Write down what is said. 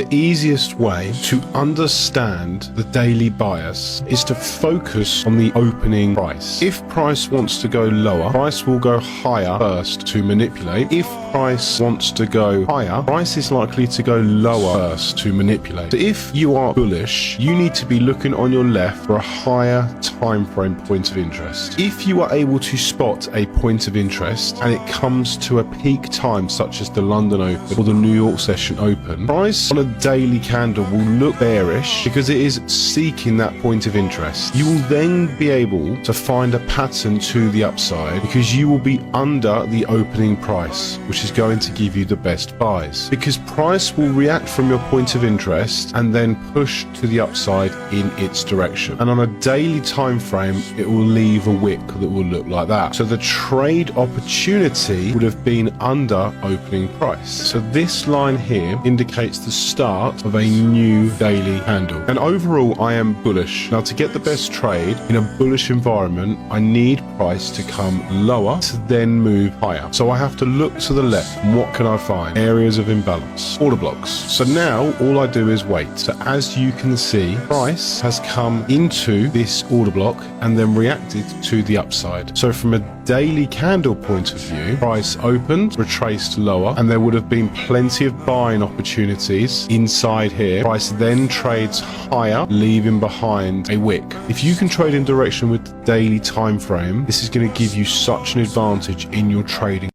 the easiest way to understand the daily bias is to focus on the opening price. If price wants to go lower, price will go higher first to manipulate. If price wants to go higher, price is likely to go lower first to manipulate. So if you are bullish, you need to be looking on your left for a higher time frame point of interest. If you are able to spot a point of interest and it comes to a peak time such as the London Open or the New York session open, price on a daily candle will look bearish because it is seeking that point of interest. You will then be able to find a pattern to the upside because you will be under the opening price, which is going to give you the best buys, because price will react from your point of interest and then push to the upside in its direction. And on a daily time frame, it will leave a wick that will look like that. So the trade opportunity would have been under opening price. So this line here indicates the start of a new daily candle. And overall, I am bullish. Now, to get the best trade in a bullish environment, I need price to come lower to then move higher. So I have to look to the left. And what can I find? Areas of imbalance, order blocks. So now all I do is wait. So as you can see, price has come into this order block and then reacted to the upside. So from a daily candle point of view, price opened, retraced lower, and there would have been plenty of buying opportunities inside here. Price then trades higher, leaving behind a wick. If you can trade in direction with the daily time frame, this is going to give you such an advantage in your trading.